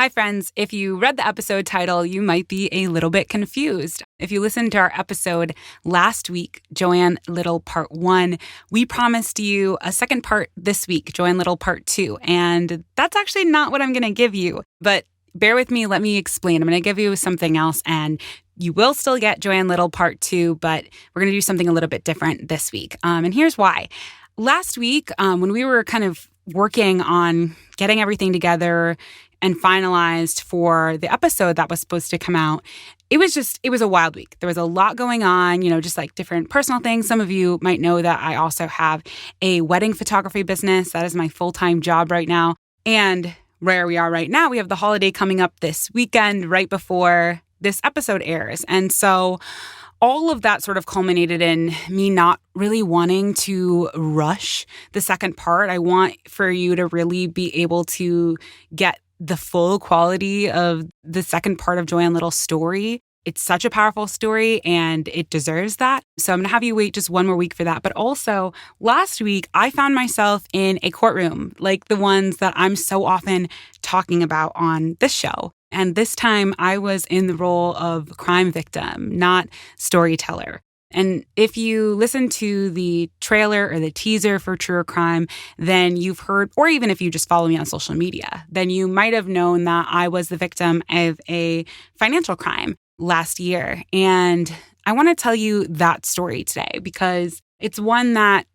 Hi, friends. If you read the episode title, you might be a little bit confused. If you listened to our episode last week, Joanne Little Part 1, we promised you a second part this week, Joanne Little Part 2. And that's actually not what I'm going to give you. But bear with me. Let me explain. I'm going to give you something else. And you will still get Joanne Little Part 2, but we're going to do something a little bit different this week. And here's why. Last week, when we were kind of working on getting everything together and finalized for the episode that was supposed to come out, it was a wild week. There was a lot going on, just like different personal things. Some of you might know that I also have a wedding photography business. That is my full-time job right now. And where we are right now, we have the holiday coming up this weekend right before this episode airs. And so all of that sort of culminated in me not really wanting to rush the second part. I want for you to really be able to get the full quality of the second part of Joanne Little's story. It's such a powerful story and it deserves that. So I'm going to have you wait just one more week for that. But also, last week, I found myself in a courtroom, like the ones that I'm so often talking about on this show. And this time, I was in the role of crime victim, not storyteller. And if you listen to the trailer or the teaser for True Crime, then you've heard, or even if you just follow me on social media, then you might have known that I was the victim of a financial crime last year. And I want to tell you that story today because it's one that,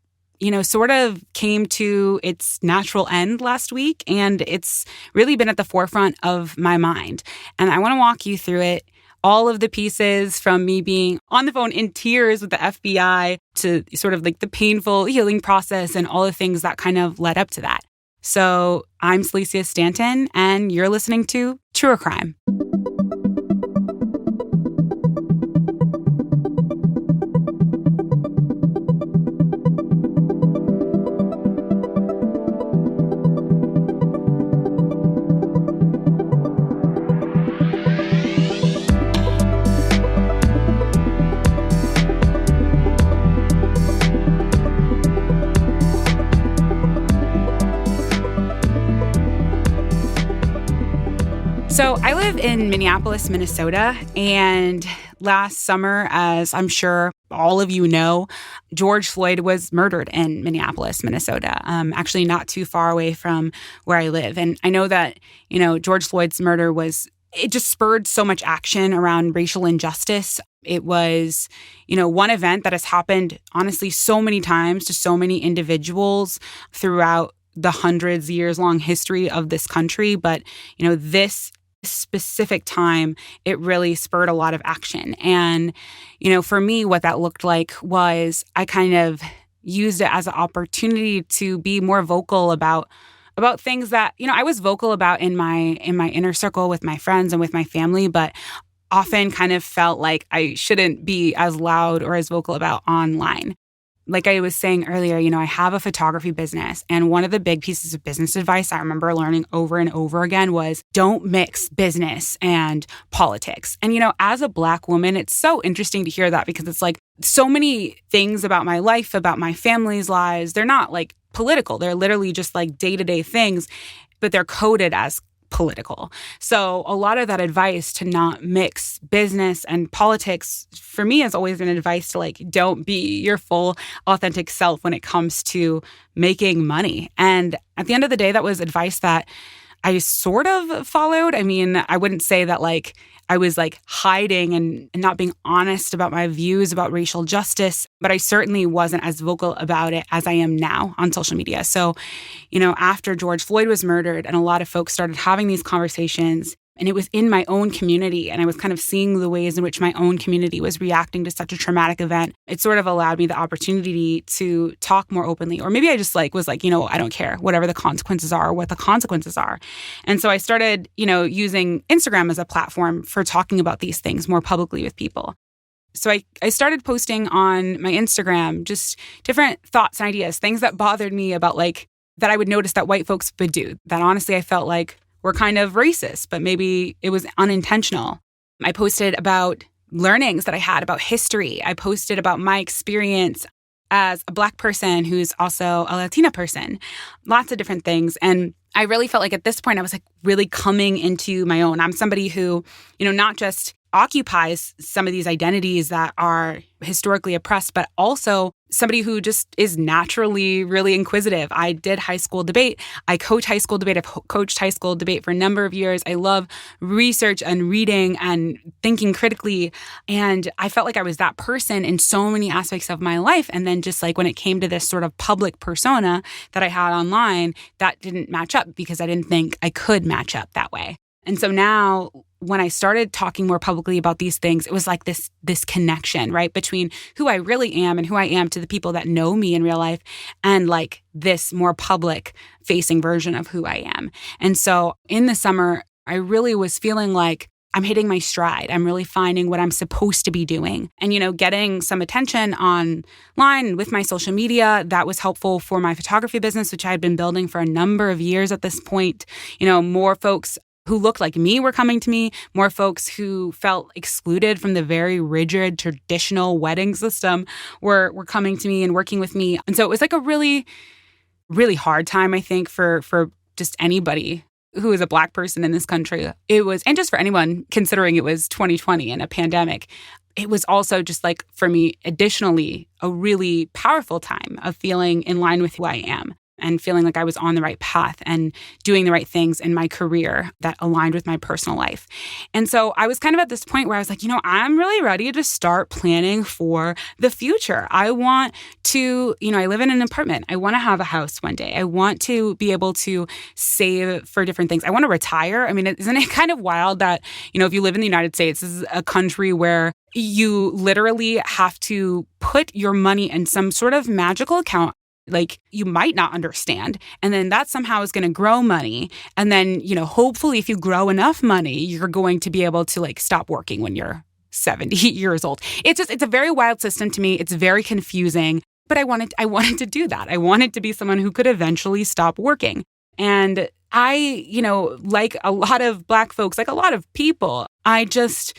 sort of came to its natural end last week. And it's really been at the forefront of my mind. And I want to walk you through it. All of the pieces from me being on the phone in tears with the FBI to sort of like the painful healing process and all the things that kind of led up to that. So I'm Celicia Stanton, and you're listening to True Crime. So I live in Minneapolis, Minnesota, and last summer, as I'm sure all of you know, George Floyd was murdered in Minneapolis, Minnesota, actually not too far away from where I live. And I know that, George Floyd's murder it just spurred so much action around racial injustice. It was, one event that has happened, honestly, so many times to so many individuals throughout the hundreds years long history of this country. But, this specific time, it really spurred a lot of action. And, for me, what that looked like was I kind of used it as an opportunity to be more vocal about things that, I was vocal about in my inner circle with my friends and with my family, but often kind of felt like I shouldn't be as loud or as vocal about online. Like I was saying earlier, I have a photography business, and one of the big pieces of business advice I remember learning over and over again was don't mix business and politics. And, as a Black woman, it's so interesting to hear that because it's like so many things about my life, about my family's lives, they're not like political. They're literally just like day-to-day things, but they're coded as political. So a lot of that advice to not mix business and politics for me has always been advice to don't be your full authentic self when it comes to making money. And at the end of the day, that was advice that I sort of followed. I mean, I wouldn't say that I was hiding and not being honest about my views about racial justice, but I certainly wasn't as vocal about it as I am now on social media. So, after George Floyd was murdered and a lot of folks started having these conversations, and it was in my own community, and I was kind of seeing the ways in which my own community was reacting to such a traumatic event, it sort of allowed me the opportunity to talk more openly. Or maybe I just was I don't care, whatever the consequences are, what the consequences are. And so I started, using Instagram as a platform for talking about these things more publicly with people. So I started posting on my Instagram just different thoughts and ideas, things that bothered me about that I would notice that white folks would do, that honestly I felt were kind of racist, but maybe it was unintentional. I posted about learnings that I had about history. I posted about my experience as a Black person who's also a Latina person, lots of different things. And I really felt like at this point, I was like really coming into my own. I'm somebody who, not just occupies some of these identities that are historically oppressed, but also somebody who just is naturally really inquisitive. I did high school debate. I coach high school debate. I've coached high school debate for a number of years. I love research and reading and thinking critically. And I felt like I was that person in so many aspects of my life. And then just like when it came to this sort of public persona that I had online, that didn't match up because I didn't think I could match up that way. And so now when I started talking more publicly about these things, it was like this connection, right, between who I really am and who I am to the people that know me in real life and like this more public facing version of who I am. And so in the summer, I really was feeling like I'm hitting my stride. I'm really finding what I'm supposed to be doing. And, getting some attention online with my social media, that was helpful for my photography business, which I had been building for a number of years at this point. More folks who looked like me were coming to me, more folks who felt excluded from the very rigid traditional wedding system were coming to me and working with me. And so it was like a really, really hard time, I think, for just anybody who is a Black person in this country. It was, and just for anyone considering it was 2020 and a pandemic, it was also just like, for me, additionally, a really powerful time of feeling in line with who I am. And feeling like I was on the right path and doing the right things in my career that aligned with my personal life. And so I was kind of at this point where I was like, I'm really ready to start planning for the future. I want to, I live in an apartment. I want to have a house one day. I want to be able to save for different things. I want to retire. I mean, isn't it kind of wild that, if you live in the United States, this is a country where you literally have to put your money in some sort of magical account like you might not understand. And then that somehow is going to grow money. And then, hopefully if you grow enough money, you're going to be able to like stop working when you're 70 years old. It's a very wild system to me. It's very confusing, but I wanted to do that. I wanted to be someone who could eventually stop working. And I, like a lot of Black folks, like a lot of people, I just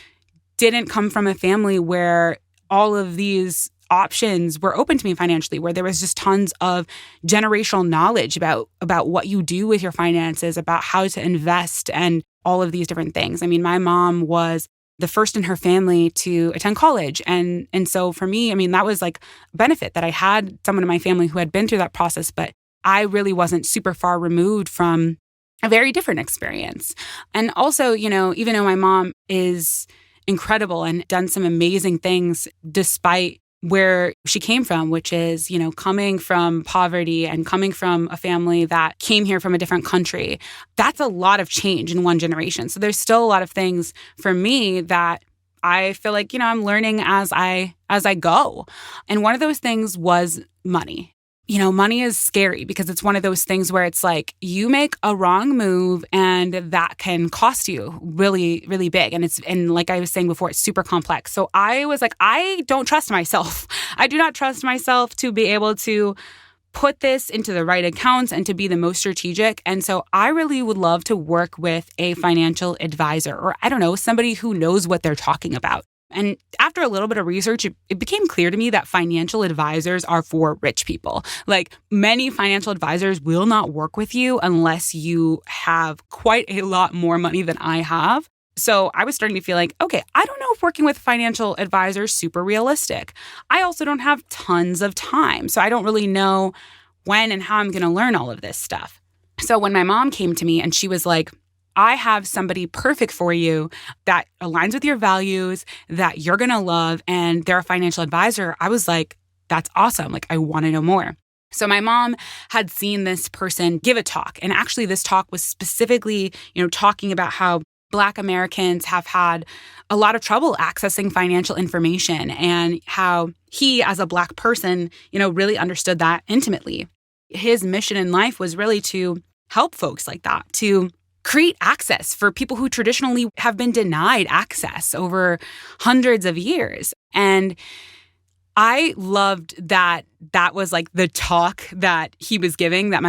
didn't come from a family where all of these options were open to me financially, where there was just tons of generational knowledge about what you do with your finances, about how to invest and all of these different things. I mean, my mom was the first in her family to attend college. And so for me, I mean, that was like a benefit that I had someone in my family who had been through that process, but I really wasn't super far removed from a very different experience. And also, even though my mom is incredible and done some amazing things despite where she came from, which is, coming from poverty and coming from a family that came here from a different country. That's a lot of change in one generation. So there's still a lot of things for me that I feel like, I'm learning as I go. And one of those things was money. Money is scary because it's one of those things where it's like you make a wrong move and that can cost you really, really big. And like I was saying before, it's super complex. So I was like, I don't trust myself. I do not trust myself to be able to put this into the right accounts and to be the most strategic. And so I really would love to work with a financial advisor or, somebody who knows what they're talking about. And after a little bit of research, it became clear to me that financial advisors are for rich people. Like many financial advisors will not work with you unless you have quite a lot more money than I have. So I was starting to feel like, okay, I don't know if working with financial advisors is super realistic. I also don't have tons of time. So I don't really know when and how I'm going to learn all of this stuff. So when my mom came to me and she was like, I have somebody perfect for you that aligns with your values, that you're going to love, and they're a financial advisor, I was like, that's awesome. Like, I want to know more. So my mom had seen this person give a talk. And actually, this talk was specifically, talking about how Black Americans have had a lot of trouble accessing financial information and how he, as a Black person, really understood that intimately. His mission in life was really to help folks like that, to create access for people who traditionally have been denied access over hundreds of years. And I loved that was like the talk that he was giving that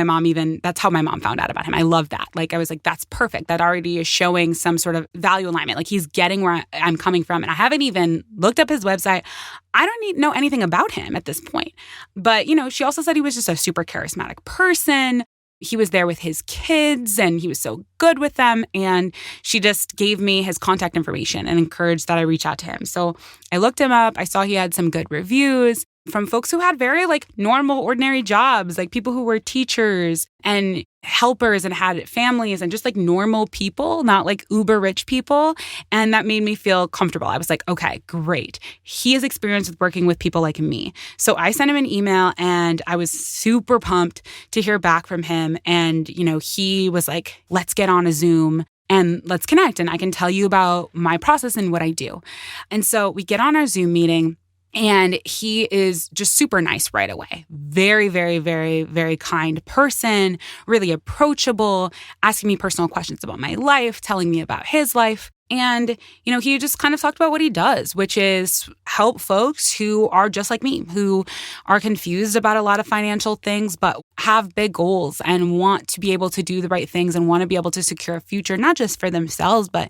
that's how my mom found out about him. I love that. Like, I was like, that's perfect. That already is showing some sort of value alignment. Like, he's getting where I'm coming from. And I haven't even looked up his website. I don't need to know anything about him at this point. But, she also said he was just a super charismatic person. he was there with his kids and he was so good with them. And she just gave me his contact information and encouraged that I reach out to him. So I looked him up. I saw he had some good reviews from folks who had very normal, ordinary jobs, like people who were teachers and helpers and had families and just normal people, not uber rich people. And that made me feel comfortable. I was like, okay, great. He has experience with working with people like me. So I sent him an email and I was super pumped to hear back from him. And, he was like, let's get on a Zoom and let's connect. And I can tell you about my process and what I do. And so we get on our Zoom meeting. And he is just super nice right away. Very, very, very, very kind person, really approachable, asking me personal questions about my life, telling me about his life. And, he just kind of talked about what he does, which is help folks who are just like me, who are confused about a lot of financial things, but have big goals and want to be able to do the right things and want to be able to secure a future, not just for themselves, but,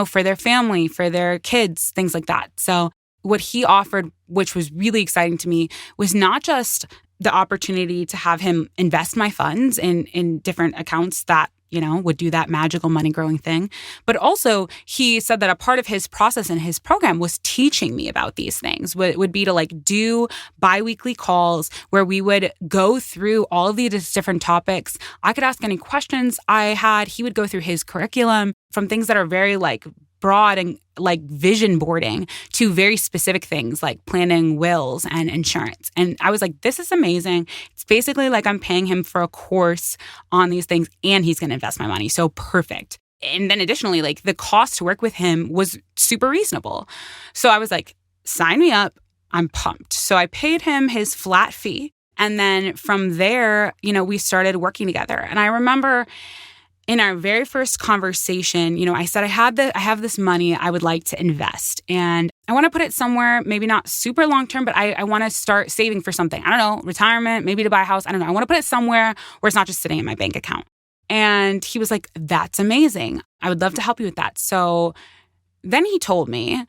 for their family, for their kids, things like that. So what he offered, which was really exciting to me, was not just the opportunity to have him invest my funds in different accounts that, would do that magical money growing thing. But also he said that a part of his process and his program was teaching me about these things, would be to do biweekly calls where we would go through all of these different topics. I could ask any questions I had. He would go through his curriculum from things that are very broad and vision boarding to very specific things like planning wills and insurance. And I was like, this is amazing. It's basically I'm paying him for a course on these things and he's going to invest my money. So perfect. And then additionally, the cost to work with him was super reasonable. So I was like, sign me up. I'm pumped. So I paid him his flat fee. And then from there, we started working together. And I remember in our very first conversation, I said, I have this money I would like to invest and I want to put it somewhere, maybe not super long-term, but I want to start saving for something. I don't know, retirement, maybe to buy a house. I don't know. I want to put it somewhere where it's not just sitting in my bank account. And he was like, that's amazing. I would love to help you with that. So then he told me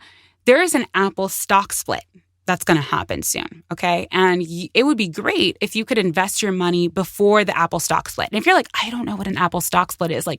there is an Apple stock split that's going to happen soon, okay? And it would be great if you could invest your money before the Apple stock split. And if you're like, I don't know what an Apple stock split is, I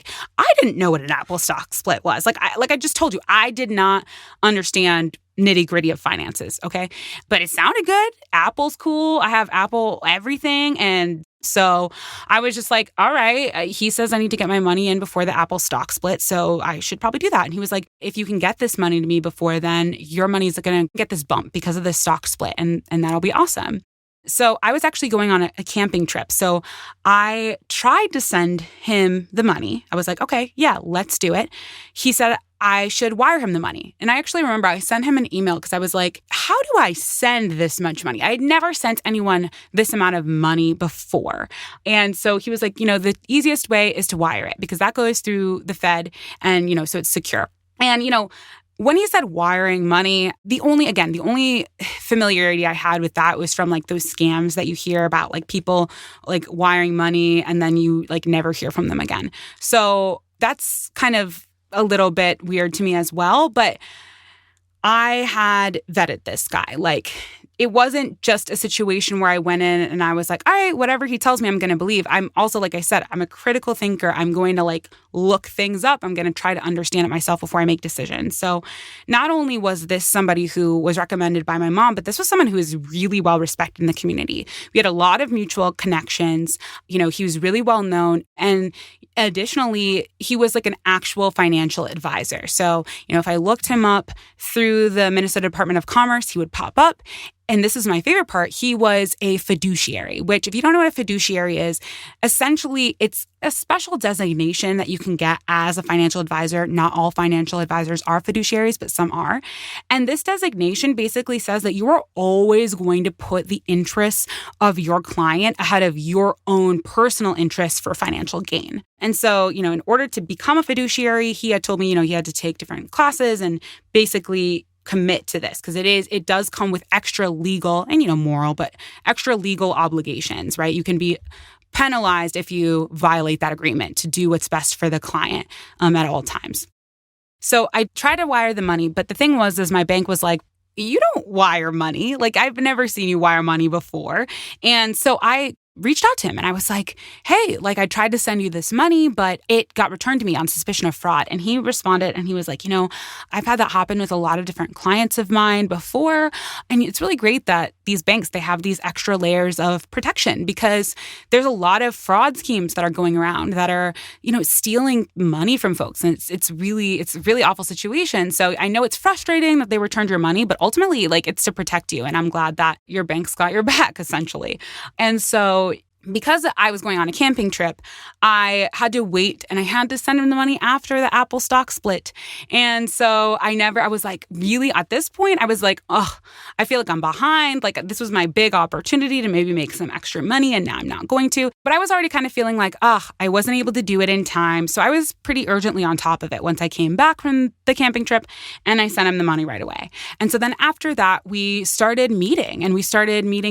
didn't know what an Apple stock split was. I just told you, I did not understand nitty-gritty of finances, okay? But it sounded good. Apple's cool. I have Apple everything. And so I was just like, all right, he says I need to get my money in before the Apple stock split, so I should probably do that. And he was like, if you can get this money to me before then, your money's going to get this bump because of this stock split, and that'll be awesome. So I was actually going on a camping trip. So I tried to send him the money. I was like, okay, yeah, let's do it. He said I should wire him the money. And I actually remember I sent him an email because I was like, how do I send this much money? I had never sent anyone this amount of money before. And so he was like, the easiest way is to wire it because that goes through the Fed and, so it's secure. And, when he said wiring money, the only familiarity I had with that was from those scams that you hear about, people wiring money and then you never hear from them again. So that's kind of a little bit weird to me as well. But I had vetted this guy. It wasn't just a situation where I went in and I was like, all right, whatever he tells me, I'm going to believe. I'm also, like I said, I'm a critical thinker. I'm going to look things up. I'm going to try to understand it myself before I make decisions. So not only was this somebody who was recommended by my mom, but this was someone who is really well respected in the community. We had a lot of mutual connections. He was really well known. And additionally, he was an actual financial advisor. So, if I looked him up through the Minnesota Department of Commerce, he would pop up. And this is my favorite part. He was a fiduciary, which if you don't know what a fiduciary is, essentially it's a special designation that you can get as a financial advisor. Not all financial advisors are fiduciaries, but some are. And this designation basically says that you are always going to put the interests of your client ahead of your own personal interests for financial gain. And so, in order to become a fiduciary, he had told me, he had to take different classes and basically commit to this because it does come with extra legal and, moral, but extra legal obligations, right? You can be penalized if you violate that agreement to do what's best for the client at all times. So I tried to wire the money, but the thing was my bank was like, you don't wire money. I've never seen you wire money before. And so I reached out to him and I was like, hey, like I tried to send you this money, but it got returned to me on suspicion of fraud. And he responded and he was like, I've had that happen with a lot of different clients of mine before. And it's really great that these banks, they have these extra layers of protection because there's a lot of fraud schemes that are going around that are, stealing money from folks. And it's a really awful situation. So I know it's frustrating that they returned your money, but ultimately, like, it's to protect you. And I'm glad that your bank's got your back, essentially. And so because I was going on a camping trip, I had to wait and I had to send him the money after the Apple stock split. And so I was like, really at this point, I was like, I feel like I'm behind. Like this was my big opportunity to maybe make some extra money and now I'm not going to. But I was already kind of feeling like, I wasn't able to do it in time. So I was pretty urgently on top of it once I came back from the camping trip and I sent him the money right away. And so then after that, we started meeting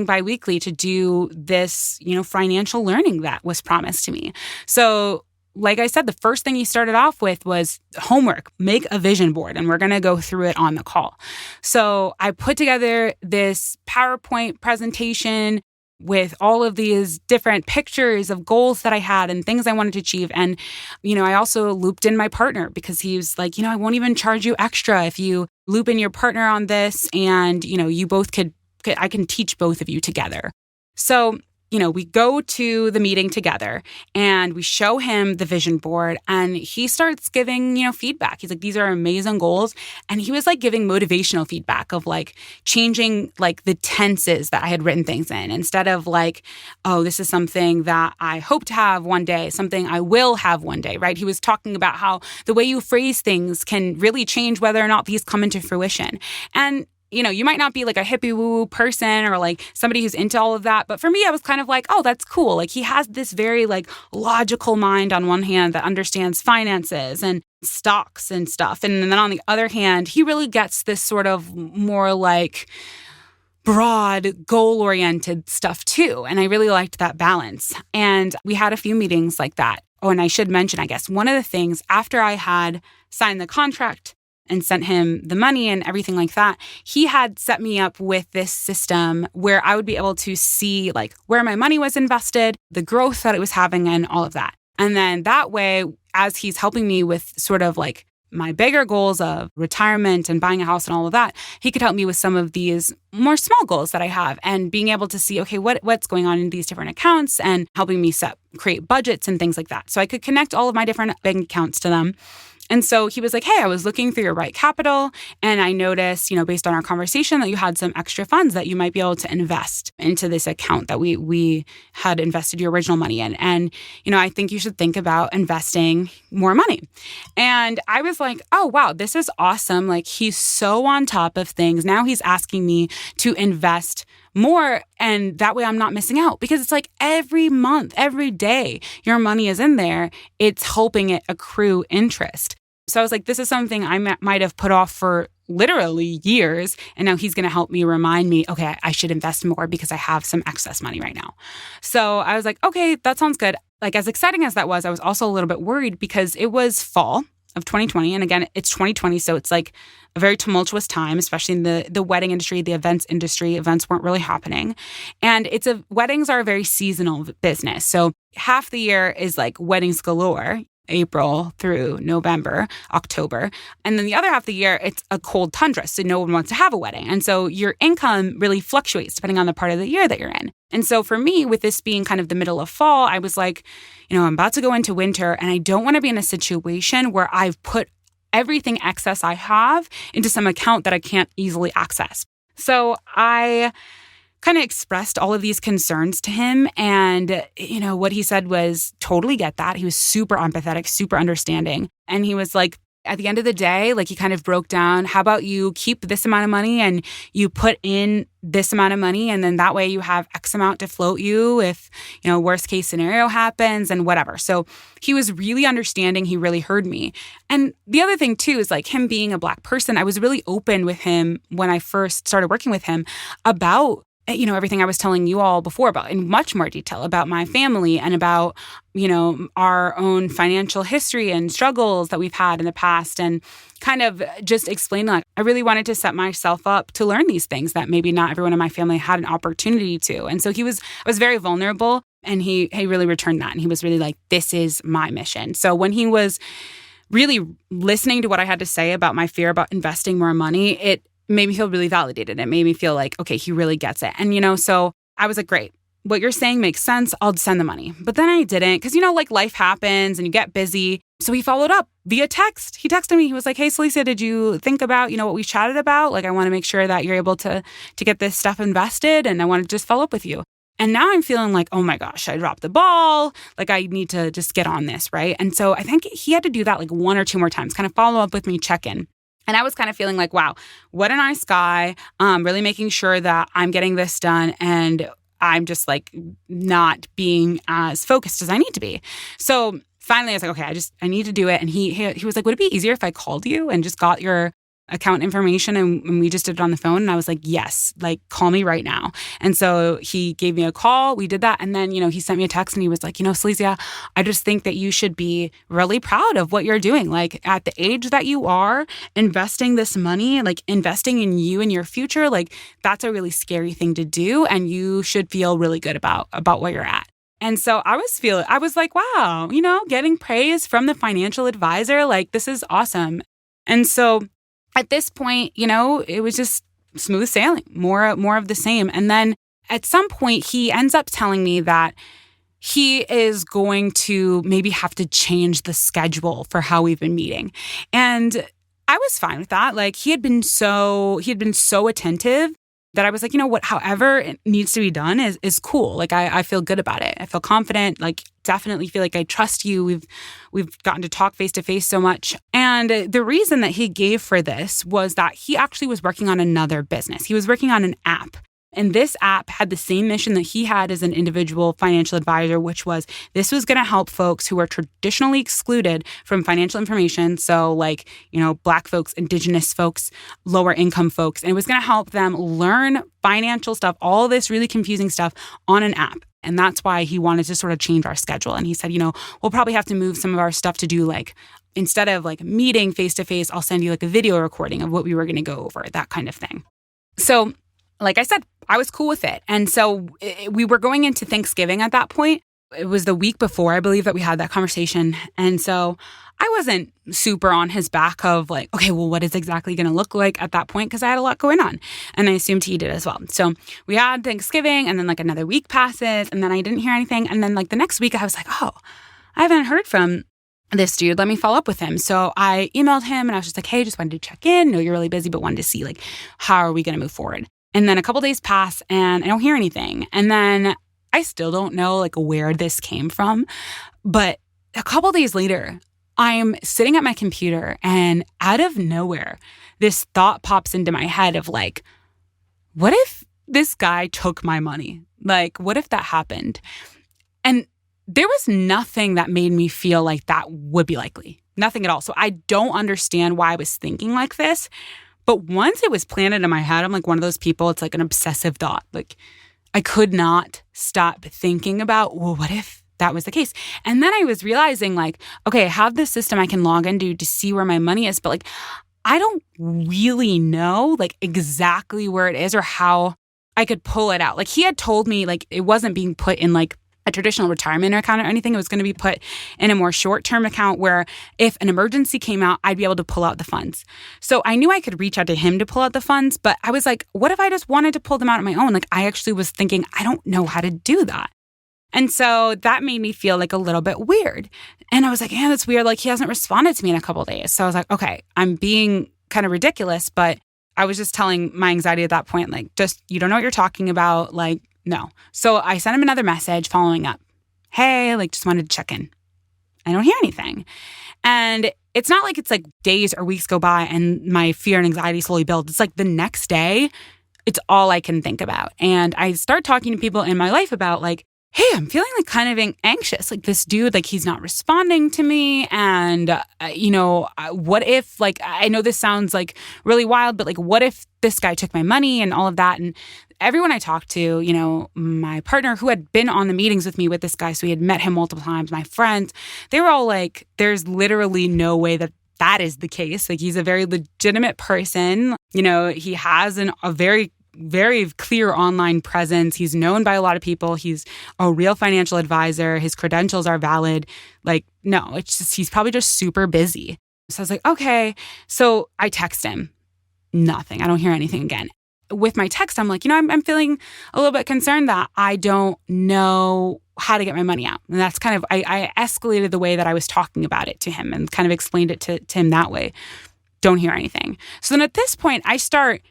biweekly to do this, financial learning that was promised to me. So like I said, the first thing he started off with was homework, make a vision board, and we're going to go through it on the call. So I put together this PowerPoint presentation with all of these different pictures of goals that I had and things I wanted to achieve. And, I also looped in my partner because he was like, I won't even charge you extra if you loop in your partner on this. And, you both I can teach both of you together. So we go to the meeting together and we show him the vision board and he starts giving, feedback. He's like, these are amazing goals. And he was like giving motivational feedback of like changing like the tenses that I had written things in instead of like, oh, this is something that I hope to have one day, something I will have one day, right? He was talking about how the way you phrase things can really change whether or not these come into fruition. And you might not be like a hippie woo-woo person or like somebody who's into all of that. But for me, I was kind of like, oh, that's cool. Like he has this very like logical mind on one hand that understands finances and stocks and stuff. And then on the other hand, he really gets this sort of more like broad, goal-oriented stuff too. And I really liked that balance. And we had a few meetings like that. Oh, and I should mention, I guess, one of the things after I had signed the contract and sent him the money and everything like that, he had set me up with this system where I would be able to see like where my money was invested, the growth that it was having and all of that. And then that way, as he's helping me with sort of like my bigger goals of retirement and buying a house and all of that, he could help me with some of these more small goals that I have and being able to see, okay, what's going on in these different accounts and helping me create budgets and things like that. So I could connect all of my different bank accounts to them. And so he was like, hey, I was looking through your right capital and I noticed, based on our conversation that you had some extra funds that you might be able to invest into this account that we had invested your original money in. And, I think you should think about investing more money. And I was like, oh, wow, this is awesome. Like he's so on top of things. Now he's asking me to invest more. And that way I'm not missing out because it's like every month, every day your money is in there. It's helping it accrue interest. So I was like, this is something I might have put off for literally years. And now he's going to help me remind me, okay, I should invest more because I have some excess money right now. So I was like, okay, that sounds good. Like as exciting as that was, I was also a little bit worried because it was fall of 2020. And again, it's 2020. So it's like a very tumultuous time, especially in the wedding industry, the events industry. Events weren't really happening. And weddings are a very seasonal business. So half the year is like weddings galore, April through November, October. And then the other half of the year, it's a cold tundra. So no one wants to have a wedding. And so your income really fluctuates depending on the part of the year that you're in. And so for me, with this being kind of the middle of fall, I was like, I'm about to go into winter and I don't want to be in a situation where I've put everything excess I have into some account that I can't easily access. So I kind of expressed all of these concerns to him. And, what he said was totally get that. He was super empathetic, super understanding. And he was like, at the end of the day, like he kind of broke down, how about you keep this amount of money and you put in this amount of money and then that way you have X amount to float you if, worst case scenario happens and whatever. So he was really understanding. He really heard me. And the other thing too is like him being a Black person, I was really open with him when I first started working with him about everything I was telling you all before about in much more detail about my family and about, our own financial history and struggles that we've had in the past and kind of just explain like I really wanted to set myself up to learn these things that maybe not everyone in my family had an opportunity to. And so I was very vulnerable And he really returned that. And he was really like, this is my mission. So when he was really listening to what I had to say about my fear about investing more money, it made me feel really validated. It made me feel like, okay, he really gets it. And, so I was like, great. What you're saying makes sense. I'll send the money. But then I didn't because, like life happens and you get busy. So he followed up via text. He texted me. He was like, hey, Celestia, did you think about, what we chatted about? Like, I want to make sure that you're able to get this stuff invested. And I want to just follow up with you. And now I'm feeling like, oh my gosh, I dropped the ball. Like, I need to just get on this, right? And so I think he had to do that like one or two more times, kind of follow up with me, check in. And I was kind of feeling like, wow, what a nice guy. Really making sure that I'm getting this done and I'm just like not being as focused as I need to be. So finally I was like, okay, I need to do it. And he was like, would it be easier if I called you and just got your account information and we just did it on the phone? And I was like, yes, like call me right now. And so he gave me a call. We did that. And then, he sent me a text and he was like, Celestia, I just think that you should be really proud of what you're doing. Like at the age that you are, investing this money, like investing in you and your future, like that's a really scary thing to do. And you should feel really good about where you're at. And so I was like, wow, getting praise from the financial advisor, like this is awesome. And so at this point, it was just smooth sailing, more of the same. And then at some point, he ends up telling me that he is going to maybe have to change the schedule for how we've been meeting. And I was fine with that. Like he had been so attentive that I was like, however it needs to be done is cool. Like I feel good about it. I feel confident, like definitely feel like I trust you. We've gotten to talk face to face so much. And the reason that he gave for this was that he actually was working on another business. He was working on an app. And this app had the same mission that he had as an individual financial advisor, which was this was going to help folks who are traditionally excluded from financial information. So like, Black folks, Indigenous folks, lower income folks. And it was going to help them learn financial stuff, all this really confusing stuff on an app. And that's why he wanted to sort of change our schedule. And he said, we'll probably have to move some of our stuff to do like, instead of like meeting face to face, I'll send you like a video recording of what we were going to go over, that kind of thing. So like I said, I was cool with it. And so we were going into Thanksgiving at that point. It was the week before, I believe, that we had that conversation. And so I wasn't super on his back of like, okay, well, what is exactly going to look like at that point? Because I had a lot going on. And I assumed he did as well. So we had Thanksgiving and then like another week passes and then I didn't hear anything. And then like the next week I was like, oh, I haven't heard from this dude. Let me follow up with him. So I emailed him and I was just like, hey, just wanted to check in. I know you're really busy, but wanted to see like, how are we going to move forward? And then a couple days pass and I don't hear anything. And then I still don't know like where this came from. But a couple days later, I'm sitting at my computer and out of nowhere, this thought pops into my head of like, what if this guy took my money? Like, what if that happened? And there was nothing that made me feel like that would be likely. Nothing at all. So I don't understand why I was thinking like this. But once it was planted in my head, I'm like one of those people, it's like an obsessive thought. Like I could not stop thinking about, well, what if that was the case? And then I was realizing like, okay, I have this system I can log into to see where my money is, but like, I don't really know like exactly where it is or how I could pull it out. Like he had told me like it wasn't being put in like a traditional retirement account or anything. It was going to be put in a more short-term account where if an emergency came out, I'd be able to pull out the funds. So I knew I could reach out to him to pull out the funds, but I was like, what if I just wanted to pull them out on my own? Like I actually was thinking, I don't know how to do that. And so that made me feel like a little bit weird. And I was like, yeah, that's weird. Like he hasn't responded to me in a couple of days. So I was like, okay, I'm being kind of ridiculous, but I was just telling my anxiety at that point, like, just, you don't know what you're talking about. Like, no. So I sent him another message following up. Hey, like, just wanted to check in. I don't hear anything. And it's not like it's like days or weeks go by and my fear and anxiety slowly builds. It's like the next day, it's all I can think about. And I start talking to people in my life about like, hey, I'm feeling like kind of anxious. Like this dude, like he's not responding to me. And, what if, like, I know this sounds like really wild, but like, what if this guy took my money and all of that? And everyone I talked to, my partner who had been on the meetings with me with this guy, so he had met him multiple times, my friends, they were all like, there's literally no way that is the case. Like he's a very legitimate person. He has a very very clear online presence. He's known by a lot of people. He's a real financial advisor. His credentials are valid. Like, no, it's just, he's probably just super busy. So I was like, okay. So I text him. Nothing. I don't hear anything again. With my text, I'm like, I'm feeling a little bit concerned that I don't know how to get my money out. And that's kind of, I escalated the way that I was talking about it to him and kind of explained it to him that way. Don't hear anything. So then at this point, I start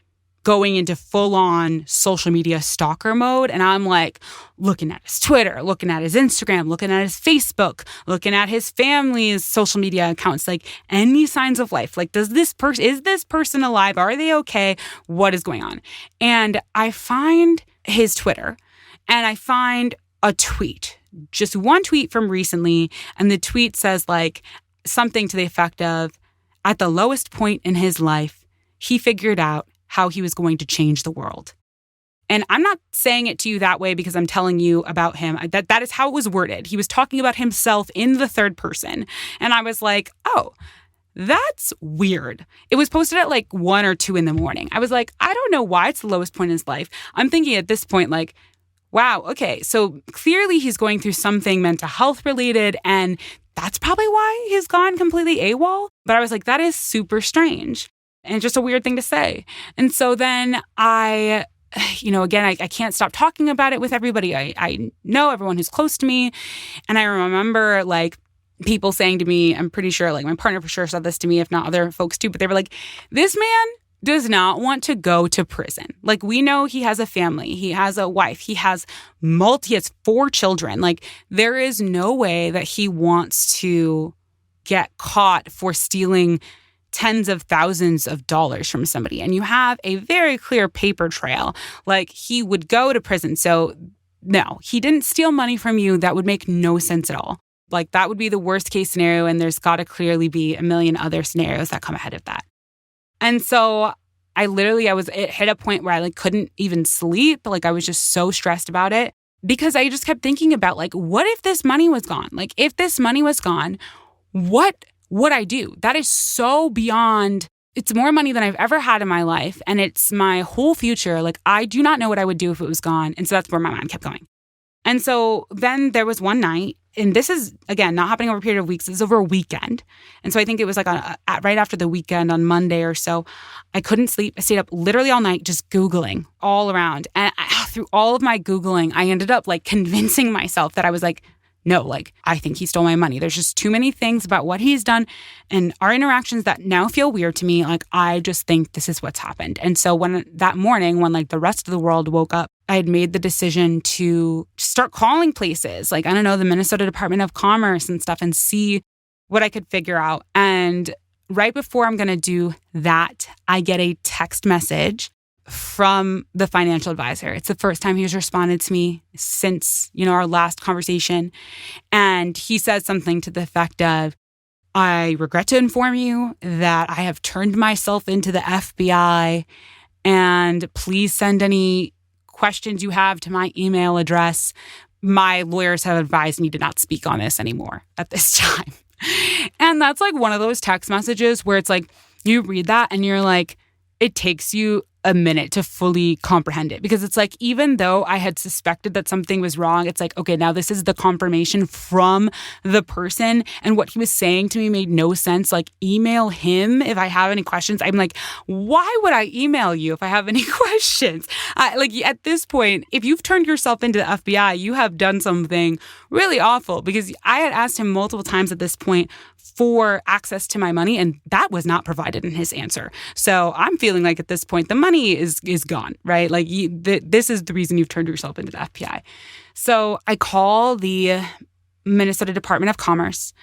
going into full-on social media stalker mode. And I'm like looking at his Twitter, looking at his Instagram, looking at his Facebook, looking at his family's social media accounts, like any signs of life. Like, is this person alive? Are they okay? What is going on? And I find his Twitter and I find a tweet, just one tweet from recently. And the tweet says like something to the effect of, at the lowest point in his life, he figured out how he was going to change the world. And I'm not saying it to you that way because I'm telling you about him. That is how it was worded. He was talking about himself in the third person. And I was like, oh, that's weird. It was posted at like 1 or 2 in the morning. I was like, I don't know why it's the lowest point in his life. I'm thinking at this point, like, wow, okay, so clearly he's going through something mental health related, and that's probably why he's gone completely AWOL. But I was like, that is super strange and just a weird thing to say. And so then I can't stop talking about it with everybody. I know everyone who's close to me. And I remember like people saying to me, I'm pretty sure like my partner for sure said this to me, if not other folks too, but they were like, this man does not want to go to prison. Like, we know he has a family. He has a wife. He has 4 children. Like, there is no way that he wants to get caught for stealing tens of thousands of dollars from somebody. And you have a very clear paper trail. Like, he would go to prison. So no, he didn't steal money from you. That would make no sense at all. Like, that would be the worst case scenario. And there's got to clearly be a million other scenarios that come ahead of that. And so it hit a point where I like couldn't even sleep. Like, I was just so stressed about it because I just kept thinking about like, what if this money was gone? Like, if this money was gone, what would I do? That is so beyond, it's more money than I've ever had in my life. And it's my whole future. Like, I do not know what I would do if it was gone. And so that's where my mind kept going. And so then there was one night, and this is, again, not happening over a period of weeks. This is over a weekend. And so I think it was like right after the weekend on Monday or so, I couldn't sleep. I stayed up literally all night just Googling all around. And through all of my Googling, I ended up like convincing myself that I was like, no, like, I think he stole my money. There's just too many things about what he's done and our interactions that now feel weird to me. Like, I just think this is what's happened. And so that morning, when like the rest of the world woke up, I had made the decision to start calling places, like, I don't know, the Minnesota Department of Commerce and stuff, and see what I could figure out. And right before I'm going to do that, I get a text message from the financial advisor. It's the first time he's responded to me since, our last conversation. And he says something to the effect of, I regret to inform you that I have turned myself into the FBI, and please send any questions you have to my email address. My lawyers have advised me to not speak on this anymore at this time. And that's like one of those text messages where it's like, you read that and you're like, it takes you a minute to fully comprehend it, because it's like, even though I had suspected that something was wrong, it's like, okay, now this is the confirmation from the person, and what he was saying to me made no sense. Like, email him if I have any questions. I'm like, why would I email you if I have any questions? At this point, if you've turned yourself into the FBI, you have done something really awful, because I had asked him multiple times at this point for access to my money, and that was not provided in his answer. So I'm feeling like at this point, the money is gone, right? Like, this is the reason you've turned yourself into the FBI. So I call the Minnesota Department of Commerce,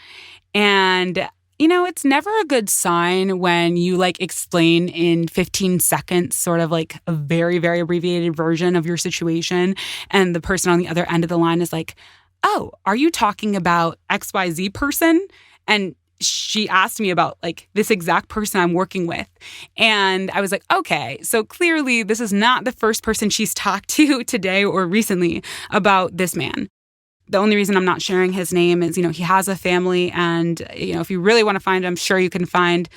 and it's never a good sign when you like explain in 15 seconds, sort of like a very, very abbreviated version of your situation, and the person on the other end of the line is like, oh, are you talking about XYZ person? And she asked me about like this exact person I'm working with. And I was like, okay, so clearly this is not the first person she's talked to today or recently about this man. The only reason I'm not sharing his name is, he has a family, and, if you really want to find him, I'm sure you can find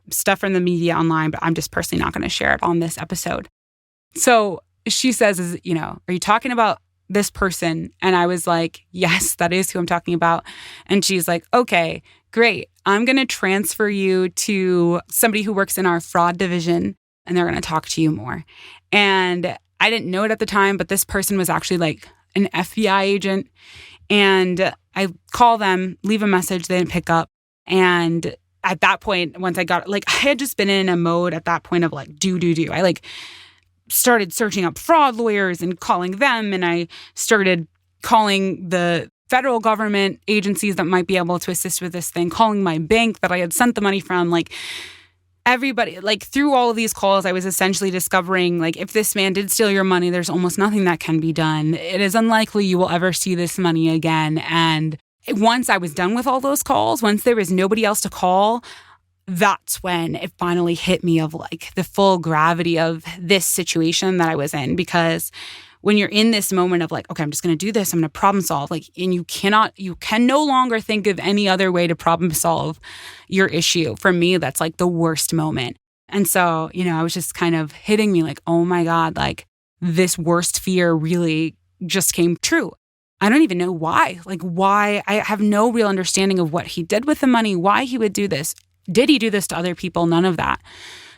stuff from the media online, but I'm just personally not going to share it on this episode. So she says, are you talking about this person? And I was like, yes, that is who I'm talking about. And she's like, okay, great. I'm going to transfer you to somebody who works in our fraud division, and they're going to talk to you more. And I didn't know it at the time, but this person was actually like an FBI agent. And I call them, leave a message, they didn't pick up. And at that point, once I got, I had just been in a mode at that point of do. I started searching up fraud lawyers and calling them. And I started calling the federal government agencies that might be able to assist with this thing, calling my bank that I had sent the money from, everybody, through all of these calls, I was essentially discovering, if this man did steal your money, there's almost nothing that can be done. It is unlikely you will ever see this money again. And once I was done with all those calls, once there was nobody else to call, that's when it finally hit me of the full gravity of this situation that I was in. Because when you're in this moment of okay, I'm just going to do this, I'm going to problem solve, and you can no longer think of any other way to problem solve your issue. For me, that's the worst moment. And so, I was just kind of hitting me oh my God, this worst fear really just came true. I don't even know why. Why? I have no real understanding of what he did with the money, why he would do this. Did he do this to other people? None of that.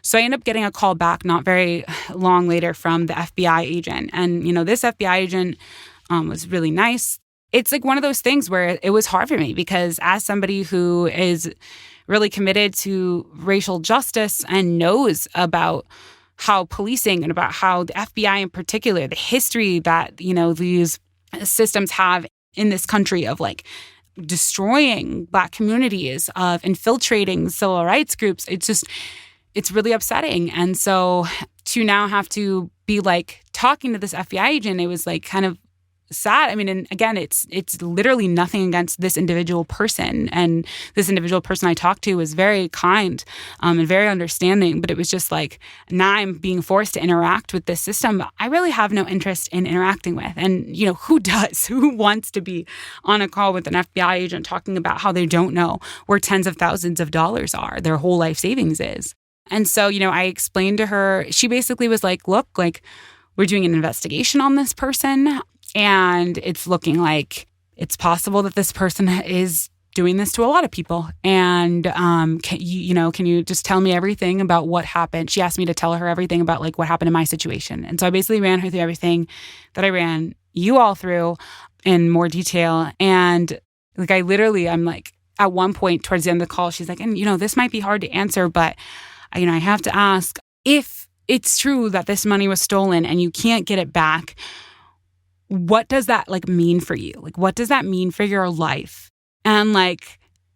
So I ended up getting a call back not very long later from the FBI agent. And, this FBI agent was really nice. It's one of those things where it was hard for me because as somebody who is really committed to racial justice and knows about how policing and about how the FBI in particular, the history that, these systems have in this country of destroying Black communities, of infiltrating civil rights groups, it's really upsetting. And so to now have to be talking to this FBI agent, it was kind of sad. I mean, and again, it's literally nothing against this individual person. And this individual person I talked to was very kind and very understanding. But it was just now I'm being forced to interact with this system I really have no interest in interacting with. And, who does? Who wants to be on a call with an FBI agent talking about how they don't know where tens of thousands of dollars are, their whole life savings is? And so, I explained to her, she basically was look, we're doing an investigation on this person. And it's looking like it's possible that this person is doing this to a lot of people. And can you just tell me everything about what happened? She asked me to tell her everything about what happened in my situation. And so I basically ran her through everything that I ran you all through in more detail. And I'm at one point towards the end of the call, she's and this might be hard to answer, but I have to ask, if it's true that this money was stolen and you can't get it back, what does that mean for you? What does that mean for your life? And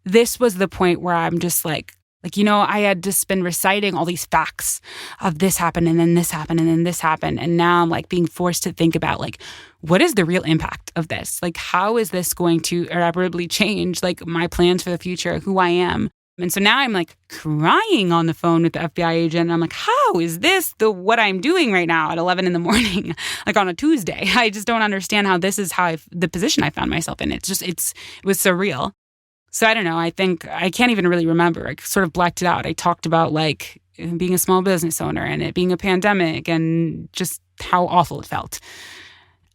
this was the point where I'm just I had just been reciting all these facts of this happened and then this happened and then this happened. And now I'm being forced to think about what is the real impact of this? How is this going to irreparably change my plans for the future, who I am? And so now I'm crying on the phone with the FBI agent. And I'm how is this what I'm doing right now at 11 in the morning, on a Tuesday? I just don't understand how this is the position I found myself in. It was surreal. So I don't know. I think I can't even really remember. I sort of blacked it out. I talked about being a small business owner and it being a pandemic and just how awful it felt.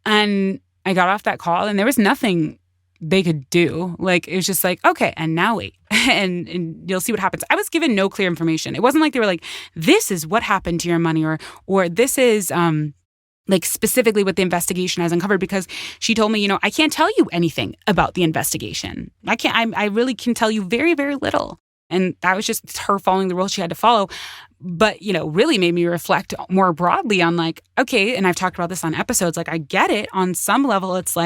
And I got off that call and there was nothing they could do. It was just okay, and now wait, and you'll see what happens. I was given no clear information. It wasn't they were this is what happened to your money, or this is specifically what the investigation has uncovered, because she told me, I can't tell you anything about the investigation. I really can tell you very, very little. And that was just her following the rules she had to follow. But, really made me reflect more broadly on okay, and I've talked about this on episodes, I get it. On some level, it's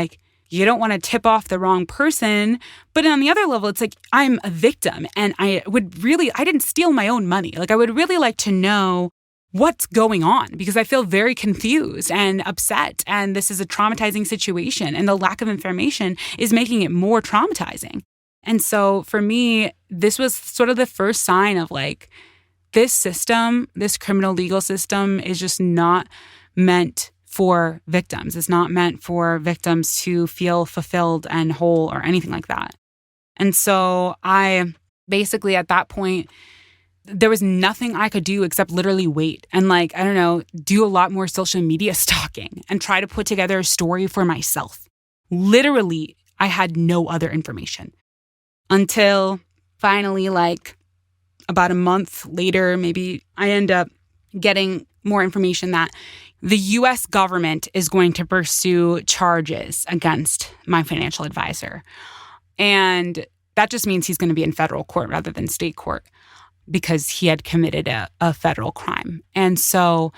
you don't want to tip off the wrong person. But on the other level, it's I'm a victim and I didn't steal my own money. I would really like to know what's going on because I feel very confused and upset. And this is a traumatizing situation. And the lack of information is making it more traumatizing. And so for me, this was sort of the first sign of this system, this criminal legal system is just not meant for victims. It's not meant for victims to feel fulfilled and whole or anything like that. And so I basically at that point there was nothing I could do except literally wait and like, I don't know, do a lot more social media stalking and try to put together a story for myself. Literally, I had no other information until finally, like about a month later, maybe I end up getting more information that the US government is going to pursue charges against my financial advisor. And that just means he's going to be in federal court rather than state court because he had committed a federal crime. And so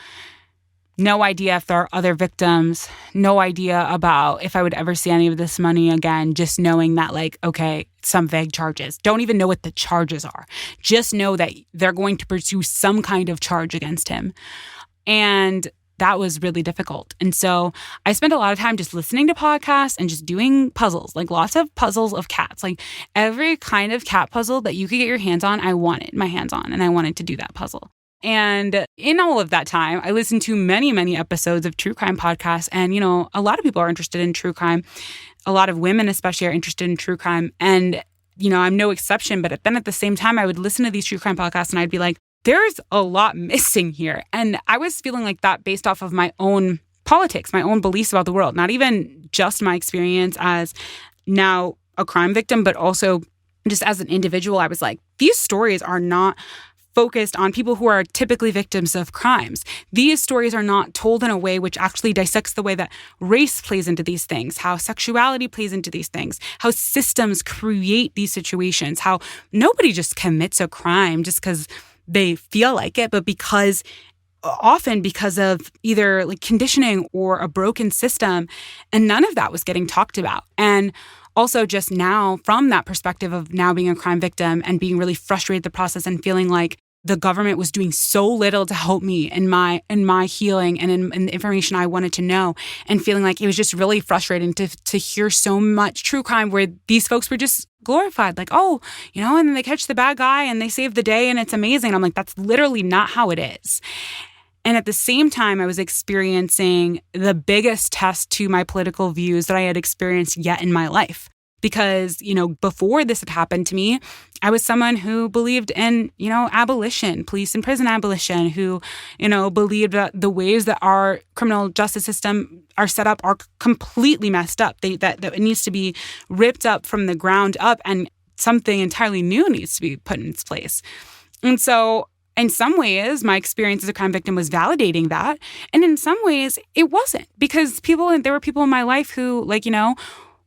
no idea if there are other victims, no idea about if I would ever see any of this money again, just knowing that like, okay, some vague charges. Don't even know what the charges are. Just know that they're going to pursue some kind of charge against him. And that was really difficult. And so I spent a lot of time just listening to podcasts and just doing puzzles, like lots of puzzles of cats. Like every kind of cat puzzle that you could get your hands on, I wanted my hands on, and I wanted to do that puzzle. And in all of that time, I listened to many, many episodes of true crime podcasts. And, you know, a lot of people are interested in true crime. A lot of women especially are interested in true crime. And, you know, I'm no exception. But then at the same time, I would listen to these true crime podcasts and I'd be like, there's a lot missing here. And I was feeling like that based off of my own politics, my own beliefs about the world, not even just my experience as now a crime victim, but also just as an individual. I was like, these stories are not focused on people who are typically victims of crimes. These stories are not told in a way which actually dissects the way that race plays into these things, how sexuality plays into these things, how systems create these situations, how nobody just commits a crime just because they feel like it, but often because of either like conditioning or a broken system. And none of that was getting talked about. And also just now, from that perspective of now being a crime victim and being really frustrated with the process and feeling like the government was doing so little to help me in my healing and in the information I wanted to know, and feeling like it was just really frustrating to hear so much true crime where these folks were just glorified, like, oh, you know, and then they catch the bad guy and they save the day and it's amazing. I'm like, that's literally not how it is. And at the same time, I was experiencing the biggest test to my political views that I had experienced yet in my life. Because, you know, before this had happened to me, I was someone who believed in, you know, abolition, police and prison abolition, who, you know, believed that the ways that our criminal justice system are set up are completely messed up. That it needs to be ripped up from the ground up and something entirely new needs to be put in its place. And so in some ways, my experience as a crime victim was validating that. And in some ways, it wasn't, because there were people in my life who, like, you know,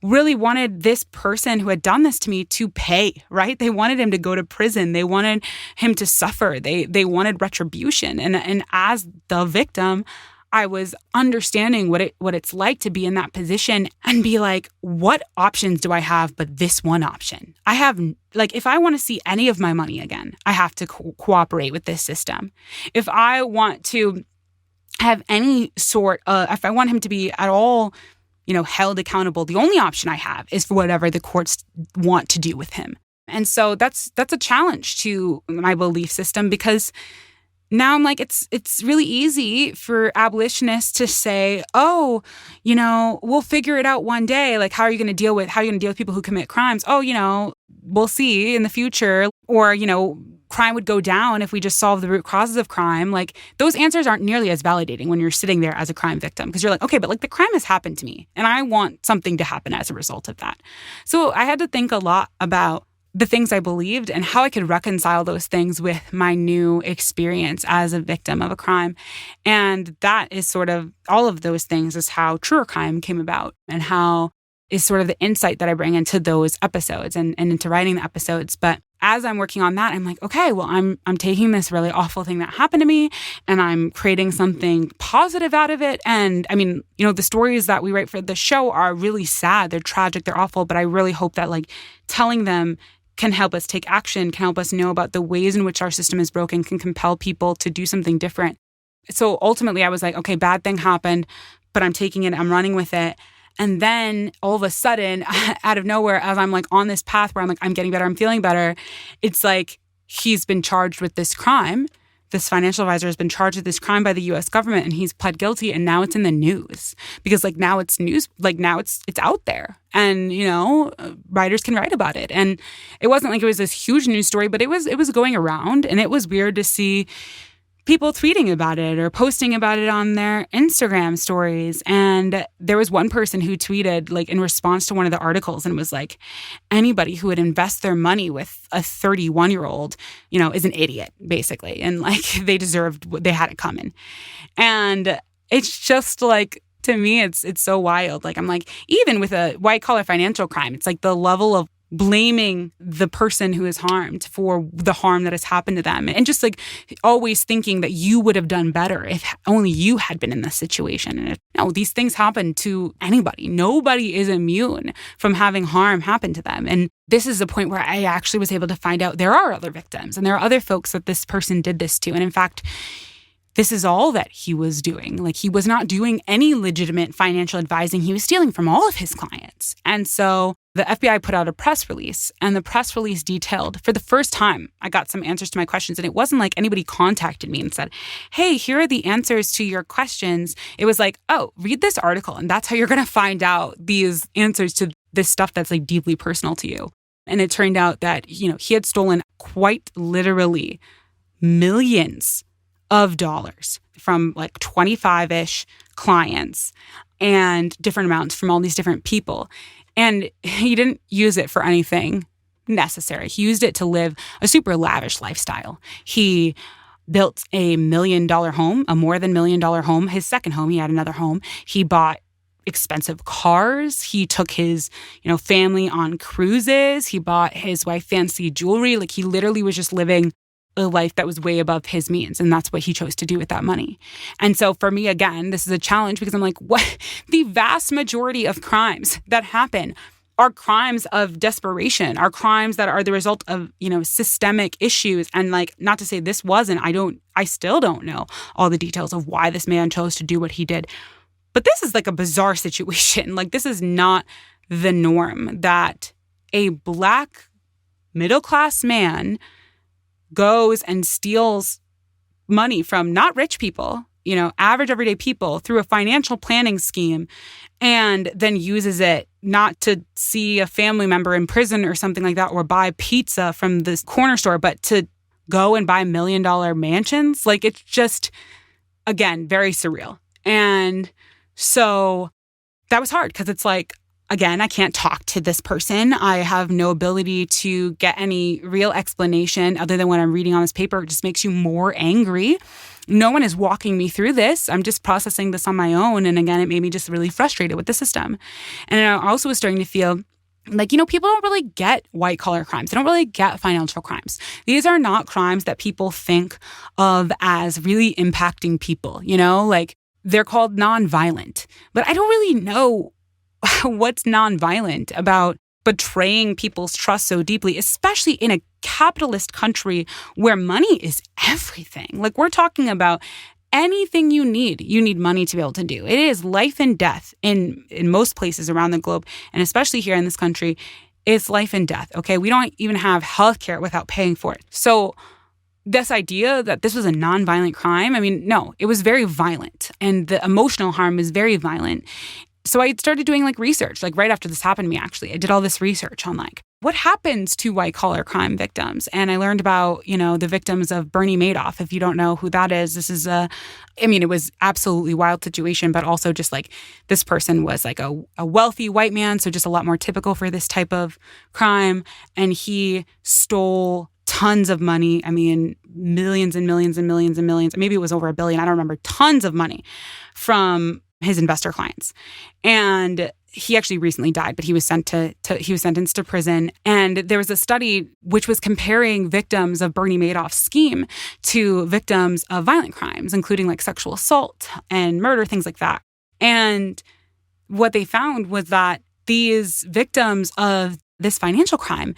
really wanted this person who had done this to me to pay, right? They wanted him to go to prison. They wanted him to suffer. They wanted retribution. And as the victim, I was understanding what it's like to be in that position and be like, what options do I have but this one option? I have, like, if I want to see any of my money again, I have to cooperate with this system. If I want to have any sort of, if I want him to be at all, you know, held accountable, the only option I have is for whatever the courts want to do with him. And so that's a challenge to my belief system, because now I'm like, it's really easy for abolitionists to say, oh, you know, we'll figure it out one day. Like, how are you going to deal with people who commit crimes? Oh, you know, we'll see in the future. Or, you know, crime would go down if we just solve the root causes of crime. Like, those answers aren't nearly as validating when you're sitting there as a crime victim, because you're like, okay, but like the crime has happened to me and I want something to happen as a result of that. So I had to think a lot about the things I believed and how I could reconcile those things with my new experience as a victim of a crime. And that is sort of, all of those things is how Truer Crime came about, and how is sort of the insight that I bring into those episodes and into writing the episodes. But as I'm working on that, I'm like, okay, well, I'm taking this really awful thing that happened to me and I'm creating something positive out of it. And I mean, you know, the stories that we write for the show are really sad. They're tragic. They're awful. But I really hope that, like, telling them can help us take action, can help us know about the ways in which our system is broken, can compel people to do something different. So ultimately, I was like, okay, bad thing happened, but I'm taking it, I'm running with it. And then all of a sudden, out of nowhere, as I'm like on this path where I'm like, I'm getting better, I'm feeling better, it's like he's been charged with this crime, this financial advisor has been charged with this crime by the US government and he's pled guilty, and now it's in the news because like now it's news, like now it's out there, and writers can write about it. And it wasn't like it was this huge news story, but it was going around, and it was weird to see people tweeting about it or posting about it on their Instagram stories. And there was one person who tweeted like in response to one of the articles, and it was like, anybody who would invest their money with a 31-year-old, is an idiot, basically. And like they had it coming. And it's just like, to me, it's so wild. Like, I'm like, even with a white collar financial crime, it's like the level of blaming the person who is harmed for the harm that has happened to them. And just like always thinking that you would have done better if only you had been in this situation. And no, these things happen to anybody. Nobody is immune from having harm happen to them. And this is the point where I actually was able to find out there are other victims and there are other folks that this person did this to. And in fact, this is all that he was doing. Like, he was not doing any legitimate financial advising. He was stealing from all of his clients. And so the FBI put out a press release, and the press release detailed, for the first time, I got some answers to my questions. And it wasn't like anybody contacted me and said, hey, here are the answers to your questions. It was like, oh, read this article, and that's how you're going to find out these answers to this stuff that's like deeply personal to you. And it turned out that, he had stolen quite literally millions of dollars from like 25-ish clients and different amounts from all these different people. And he didn't use it for anything necessary. He used it to live a super lavish lifestyle. He built a $1 million home, a more than $1 million home. His second home, he had another home. He bought expensive cars. He took his, family on cruises. He bought his wife fancy jewelry. Like, he literally was just living a life that was way above his means. And that's what he chose to do with that money. And so for me, again, this is a challenge because I'm like, what? The vast majority of crimes that happen are crimes of desperation, are crimes that are the result of, systemic issues. And like, not to say this wasn't, I still don't know all the details of why this man chose to do what he did. But this is like a bizarre situation. Like, this is not the norm that a Black middle-class man goes and steals money from not rich people, average everyday people through a financial planning scheme, and then uses it not to see a family member in prison or something like that, or buy pizza from this corner store, but to go and buy $1 million mansions. Like, it's just, again, very surreal. And so that was hard because it's like, again, I can't talk to this person. I have no ability to get any real explanation other than what I'm reading on this paper. It just makes you more angry. No one is walking me through this. I'm just processing this on my own. And again, it made me just really frustrated with the system. And I also was starting to feel like, people don't really get white collar crimes. They don't really get financial crimes. These are not crimes that people think of as really impacting people, like they're called nonviolent. But I don't really know what's nonviolent about betraying people's trust so deeply, especially in a capitalist country where money is everything. Like, we're talking about anything you need money to be able to do. It is life and death in most places around the globe, and especially here in this country, it's life and death, okay? We don't even have healthcare without paying for it. So this idea that this was a nonviolent crime, no, it was very violent, and the emotional harm was very violent. So I started doing like research, like right after this happened to me, actually. I did all this research on like what happens to white collar crime victims. And I learned about, the victims of Bernie Madoff. If you don't know who that is, this is it was absolutely wild situation, but also just like this person was like a wealthy white man. So just a lot more typical for this type of crime. And he stole tons of money. Millions and millions and millions and millions. Maybe it was over $1 billion. I don't remember. Tons of money from his investor clients. And he actually recently died, but he was sentenced to prison. And there was a study which was comparing victims of Bernie Madoff's scheme to victims of violent crimes, including like sexual assault and murder, things like that. And what they found was that these victims of this financial crime,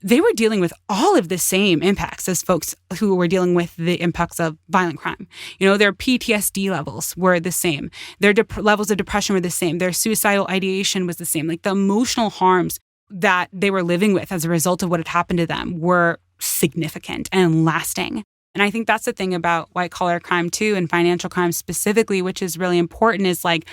they were dealing with all of the same impacts as folks who were dealing with the impacts of violent crime. Their PTSD levels were the same. Their levels of depression were the same. Their suicidal ideation was the same. Like, the emotional harms that they were living with as a result of what had happened to them were significant and lasting. And I think that's the thing about white collar crime too, and financial crime specifically, which is really important, is like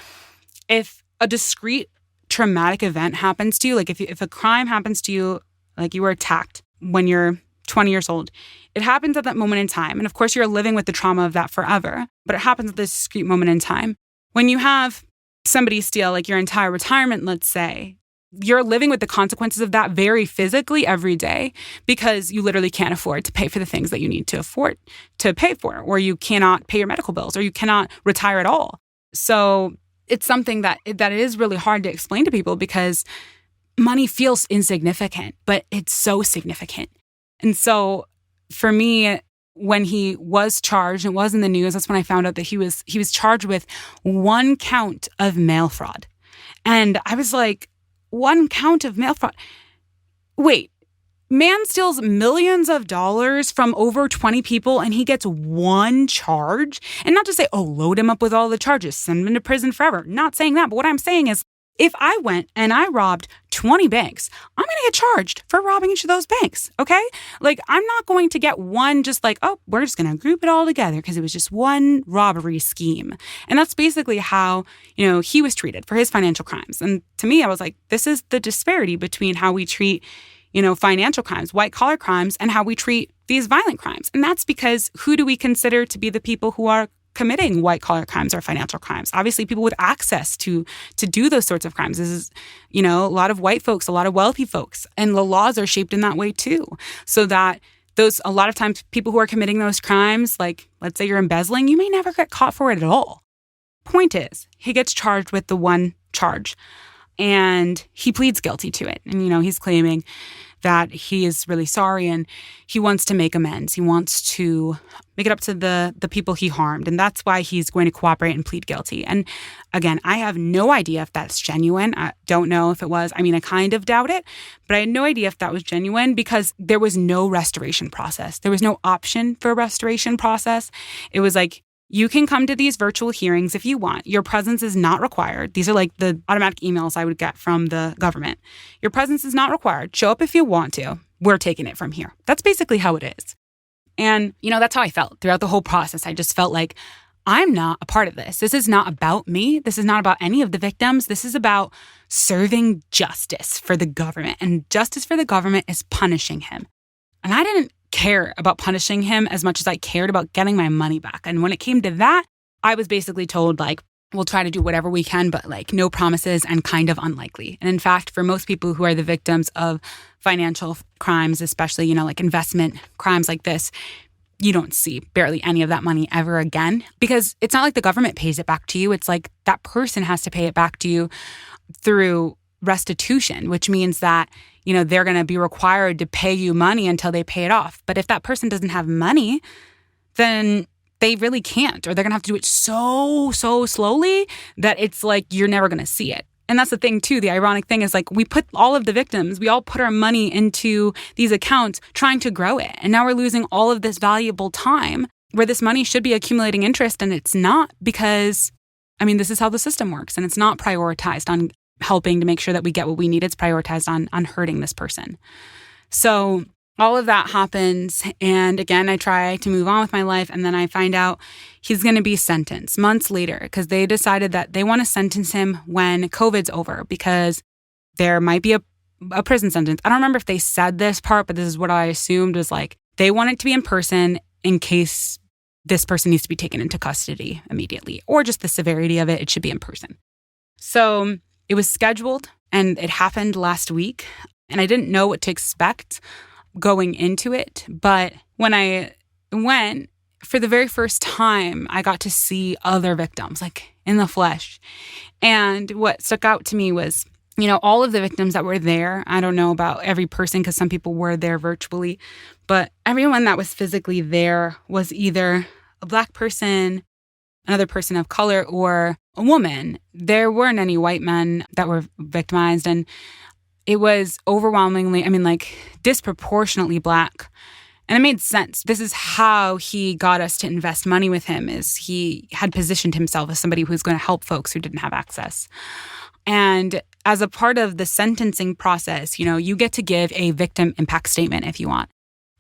if a discrete traumatic event happens to you, like if a crime happens to you, like you were attacked when you're 20 years old, it happens at that moment in time. And of course, you're living with the trauma of that forever, but it happens at this discrete moment in time. When you have somebody steal like your entire retirement, let's say, you're living with the consequences of that very physically every day because you literally can't afford to pay for the things that you need to afford to pay for, or you cannot pay your medical bills, or you cannot retire at all. So it's something that is really hard to explain to people because money feels insignificant, but it's so significant. And so for me, when he was charged, it was in the news, that's when I found out that he was charged with 1 count of mail fraud. And I was like, 1 count of mail fraud? Wait, man steals millions of dollars from over 20 people and he gets 1 charge? And not to say, oh, load him up with all the charges, send him to prison forever. Not saying that, but what I'm saying is, if I went and I robbed 20 banks, I'm going to get charged for robbing each of those banks, okay? Like, I'm not going to get one just like, oh, we're just going to group it all together because it was just one robbery scheme. And that's basically how, he was treated for his financial crimes. And to me, I was like, this is the disparity between how we treat, financial crimes, white-collar crimes, and how we treat these violent crimes. And that's because who do we consider to be the people who are committing white-collar crimes or financial crimes? Obviously, people with access to do those sorts of crimes. This is, a lot of white folks, a lot of wealthy folks. And the laws are shaped in that way too. So that a lot of times, people who are committing those crimes, like, let's say you're embezzling, you may never get caught for it at all. Point is, he gets charged with the 1 charge. And he pleads guilty to it. And, he's claiming that he is really sorry and he wants to make amends. He wants to make it up to the people he harmed. And that's why he's going to cooperate and plead guilty. And again, I have no idea if that's genuine. I don't know if it was. I mean, I kind of doubt it, but I had no idea if that was genuine because there was no restoration process. There was no option for a restoration process. It was like, you can come to these virtual hearings if you want. Your presence is not required. These are like the automatic emails I would get from the government. Your presence is not required. Show up if you want to. We're taking it from here. That's basically how it is. And, that's how I felt throughout the whole process. I just felt like I'm not a part of this. This is not about me. This is not about any of the victims. This is about serving justice for the government. And justice for the government is punishing him. And I didn't care about punishing him as much as I cared about getting my money back. And when it came to that, I was basically told, like, we'll try to do whatever we can, but like no promises and kind of unlikely. And in fact, for most people who are the victims of financial crimes, especially, like investment crimes like this, you don't see barely any of that money ever again because it's not like the government pays it back to you. It's like that person has to pay it back to you through restitution, which means that they're going to be required to pay you money until they pay it off. But if that person doesn't have money, then they really can't, or they're going to have to do it so slowly that it's like you're never going to see it. And that's the thing too. The ironic thing is like we put all of the victims, we all put our money into these accounts trying to grow it. And now we're losing all of this valuable time where this money should be accumulating interest and it's not because, this is how the system works and it's not prioritized on helping to make sure that we get what we need. It's prioritized on hurting this person. So all of that happens. And again, I try to move on with my life. And then I find out he's going to be sentenced months later because they decided that they want to sentence him when COVID's over because there might be a prison sentence. I don't remember if they said this part, but this is what I assumed was like, they want it to be in person in case this person needs to be taken into custody immediately, or just the severity of it. It should be in person. So it was scheduled and it happened last week. And I didn't know what to expect going into it. But when I went, for the very first time, I got to see other victims, like in the flesh. And what stuck out to me was, all of the victims that were there. I don't know about every person because some people were there virtually, but everyone that was physically there was either a Black person, another person of color, or a woman. There weren't any white men that were victimized. And it was overwhelmingly, disproportionately Black. And it made sense. This is how he got us to invest money with him, is he had positioned himself as somebody who's going to help folks who didn't have access. And as a part of the sentencing process, you get to give a victim impact statement if you want.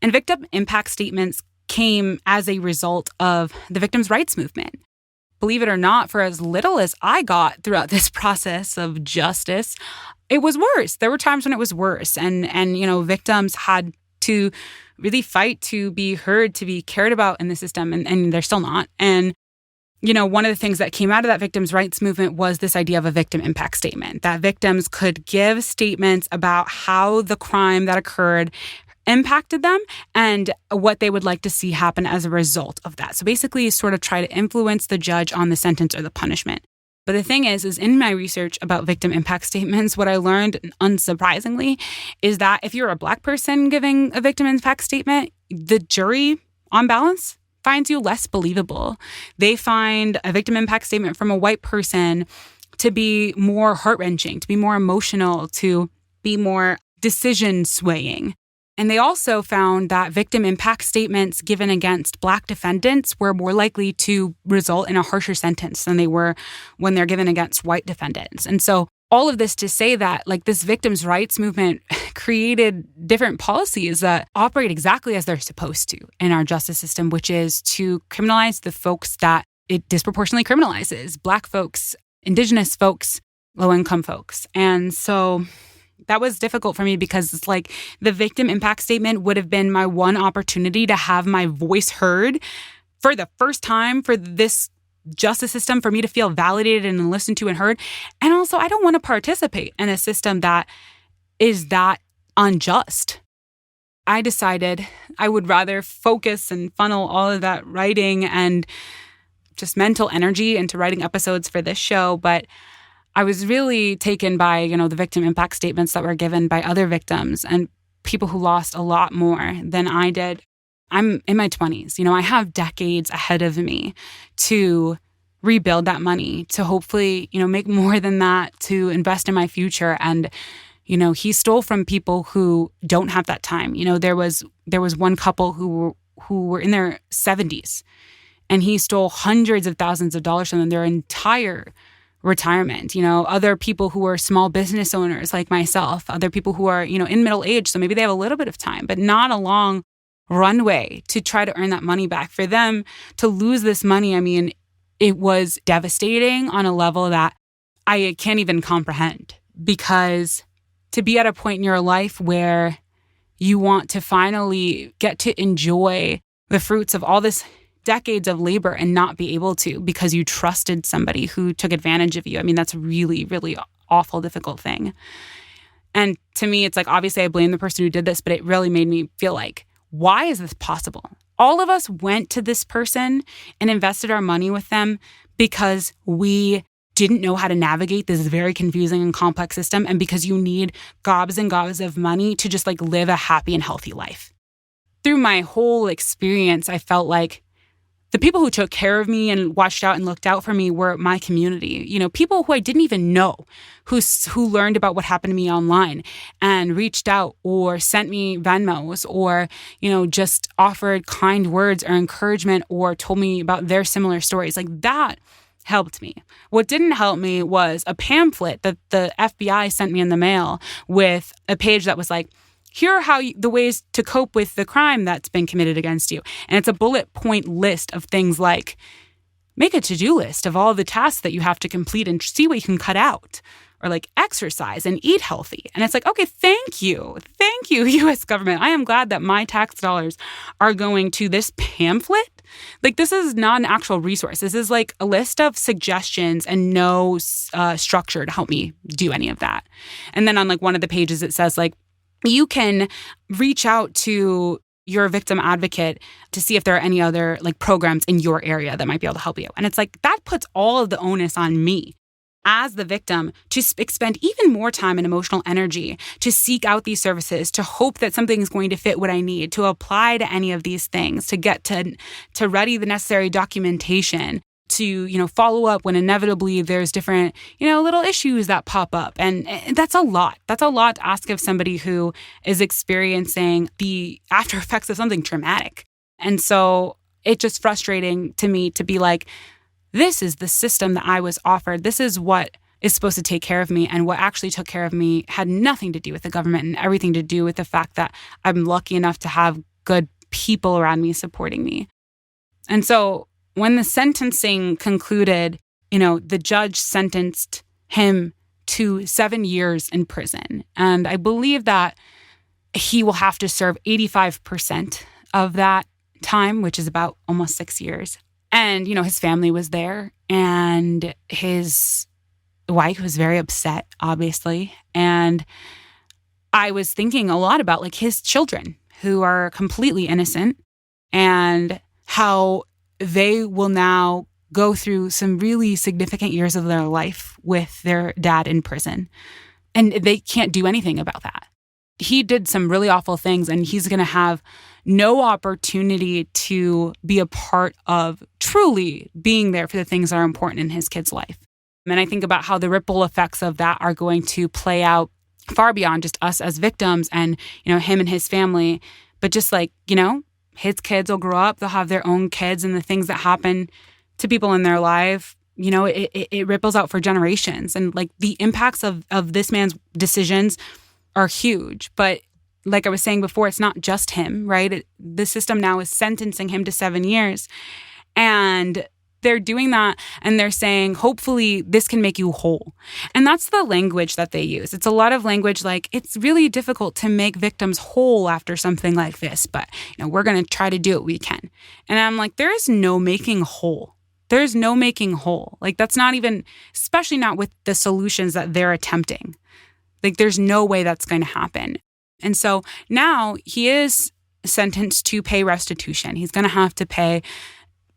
And victim impact statements came as a result of the victims' rights movement. Believe it or not, for as little as I got throughout this process of justice, it was worse. There were times when it was worse. And victims had to really fight to be heard, to be cared about in the system, and they're still not. And one of the things that came out of that victims' rights movement was this idea of a victim impact statement, that victims could give statements about how the crime that occurred impacted them and what they would like to see happen as a result of that. So basically, sort of try to influence the judge on the sentence or the punishment. But the thing is in my research about victim impact statements, what I learned, unsurprisingly, is that if you're a Black person giving a victim impact statement, the jury, on balance, finds you less believable. They find a victim impact statement from a white person to be more heart-wrenching, to be more emotional, to be more decision-swaying. And they also found that victim impact statements given against Black defendants were more likely to result in a harsher sentence than they were when they're given against white defendants. And so all of this to say that this victims' rights movement created different policies that operate exactly as they're supposed to in our justice system, which is to criminalize the folks that it disproportionately criminalizes: Black folks, Indigenous folks, low-income folks. And so that was difficult for me because it's the victim impact statement would have been my one opportunity to have my voice heard for the first time for this justice system, for me to feel validated and listened to and heard. And also, I don't want to participate in a system that is that unjust. I decided I would rather focus and funnel all of that writing and just mental energy into writing episodes for this show. But I was really taken by, the victim impact statements that were given by other victims and people who lost a lot more than I did. I'm in my 20s. I have decades ahead of me to rebuild that money, to hopefully, make more than that, to invest in my future. And, he stole from people who don't have that time. There was one couple who were in their 70s, and he stole hundreds of thousands of dollars from them, their entire retirement. Other people who are small business owners like myself, other people who are, in middle age, so maybe they have a little bit of time, but not a long runway to try to earn that money back. For them to lose this money, it was devastating on a level that I can't even comprehend, because to be at a point in your life where you want to finally get to enjoy the fruits of all this decades of labor and not be able to because you trusted somebody who took advantage of you. That's a really, really awful, difficult thing. And to me, it's obviously I blame the person who did this, but it really made me feel why is this possible? All of us went to this person and invested our money with them because we didn't know how to navigate this very confusing and complex system, and because you need gobs and gobs of money to just live a happy and healthy life. Through my whole experience, I felt the people who took care of me and watched out and looked out for me were my community. People who I didn't even know, who learned about what happened to me online and reached out or sent me Venmos or, just offered kind words or encouragement or told me about their similar stories. That helped me. What didn't help me was a pamphlet that the FBI sent me in the mail with a page that was here are the ways to cope with the crime that's been committed against you. And it's a bullet point list of things like make a to-do list of all the tasks that you have to complete and see what you can cut out, or exercise and eat healthy. And it's okay, thank you, U.S. government. I am glad that my tax dollars are going to this pamphlet. This is not an actual resource. This is a list of suggestions and no structure to help me do any of that. And then on one of the pages, it says you can reach out to your victim advocate to see if there are any other programs in your area that might be able to help you. And it's that puts all of the onus on me as the victim to expend even more time and emotional energy to seek out these services, to hope that something is going to fit what I need, to apply to any of these things, to get to ready the necessary documentation, to, follow up when inevitably there's different, little issues that pop up. And that's a lot. That's a lot to ask of somebody who is experiencing the after effects of something traumatic. And so it's just frustrating to me to be this is the system that I was offered. This is what is supposed to take care of me. And what actually took care of me had nothing to do with the government and everything to do with the fact that I'm lucky enough to have good people around me supporting me. And so when the sentencing concluded, the judge sentenced him to 7 years in prison. And I believe that he will have to serve 85% of that time, which is about almost 6 years. And, his family was there, and his wife was very upset, obviously. And I was thinking a lot about like his children who are completely innocent and how they will now go through some really significant years of their life with their dad in prison. And they can't do anything about that. He did some really awful things, and he's going to have no opportunity to be a part of truly being there for the things that are important in his kid's life. And I think about how the ripple effects of that are going to play out far beyond just us as victims and, him and his family. But just like, his kids will grow up, they'll have their own kids, and the things that happen to people in their life, it ripples out for generations. And like the impacts of this man's decisions are huge. But like I was saying before, it's not just him, right? The system now is sentencing him to 7 years. And they're doing that, and they're saying, hopefully this can make you whole. And that's the language that they use. It's a lot of language like, it's really difficult to make victims whole after something like this, but we're going to try to do what we can. And I'm like, there is no making whole. There's no making whole. Like, that's not even, especially not with the solutions that they're attempting. Like, there's no way that's going to happen. And so now he is sentenced to pay restitution. He's going to have to pay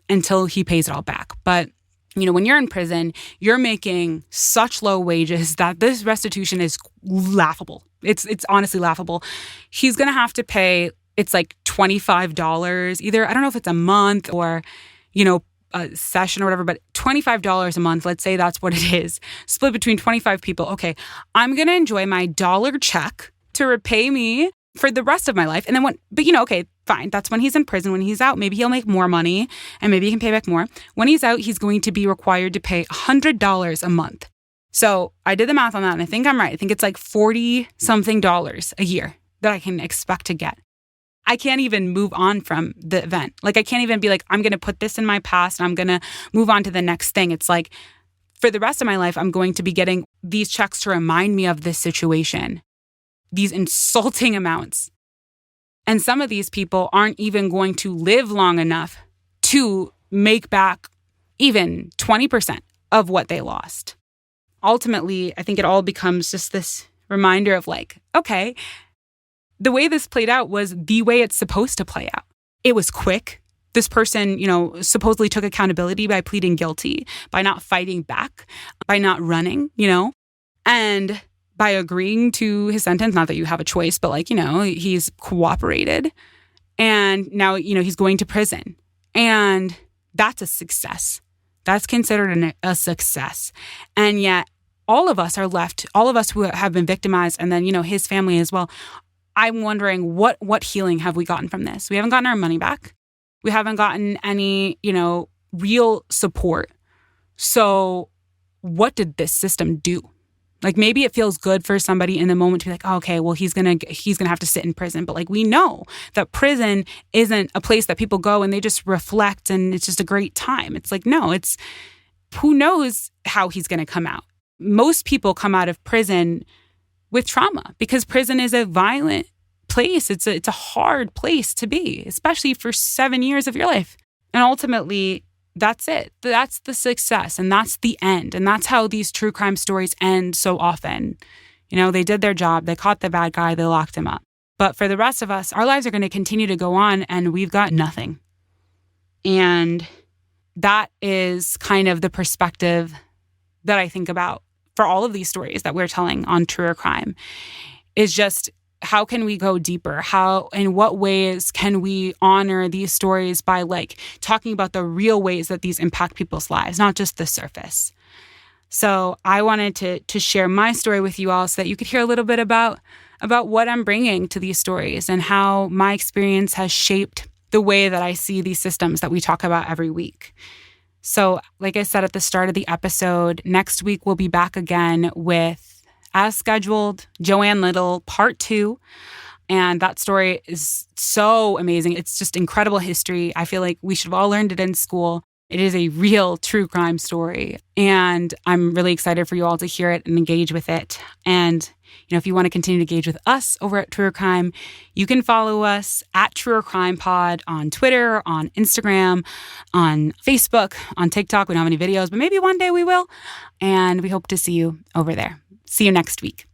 until he pays it all back. But, when you're in prison, you're making such low wages that this restitution is laughable. It's honestly laughable. He's going to have to pay, it's like $25, either, I don't know if it's a month or, a session or whatever, but $25 a month, let's say that's what it is, split between 25 people. Okay, I'm going to enjoy my dollar check to repay me for the rest of my life. And then okay, fine. That's when he's in prison. When he's out, maybe he'll make more money and maybe he can pay back more. When he's out, he's going to be required to pay $100 a month. So I did the math on that, and I think I'm right. I think it's like $40-something a year that I can expect to get. I can't even move on from the event. Like, I can't even be like, I'm going to put this in my past and I'm going to move on to the next thing. It's like, for the rest of my life, I'm going to be getting these checks to remind me of this situation, these insulting amounts. And some of these people aren't even going to live long enough to make back even 20% of what they lost. Ultimately, I think it all becomes just this reminder of like, okay, the way this played out was the way it's supposed to play out. It was quick. This person, supposedly took accountability by pleading guilty, by not fighting back, by not running, and by agreeing to his sentence. Not that you have a choice, but he's cooperated. And now, he's going to prison. And that's a success. That's considered a success. And yet all of us are left, all of us who have been victimized, and then, his family as well. I'm wondering what healing have we gotten from this? We haven't gotten our money back. We haven't gotten any, real support. So what did this system do? Like, maybe it feels good for somebody in the moment to be like, oh, okay, well, he's gonna have to sit in prison. But like, we know that prison isn't a place that people go and they just reflect and it's just a great time. It's like, no, it's who knows how he's gonna come out. Most people come out of prison with trauma because prison is a violent place. It's a hard place to be, especially for 7 years of your life. And ultimately, that's it. That's the success, and that's the end. And that's how these true crime stories end so often. They did their job. They caught the bad guy. They locked him up. But for the rest of us, our lives are going to continue to go on, and we've got nothing. And that is kind of the perspective that I think about for all of these stories that we're telling on Truer Crime, is just, how can we go deeper? How, in what ways can we honor these stories by like talking about the real ways that these impact people's lives, not just the surface? So I wanted to share my story with you all so that you could hear a little bit about what I'm bringing to these stories and how my experience has shaped the way that I see these systems that we talk about every week. So like I said at the start of the episode, next week we'll be back again with, as scheduled, Joanne Little, part 2. And that story is so amazing. It's just incredible history. I feel like we should have all learned it in school. It is a real true crime story. And I'm really excited for you all to hear it and engage with it. And, if you want to continue to engage with us over at Truer Crime, you can follow us at Truer Crime Pod on Twitter, on Instagram, on Facebook, on TikTok. We don't have any videos, but maybe one day we will. And we hope to see you over there. See you next week.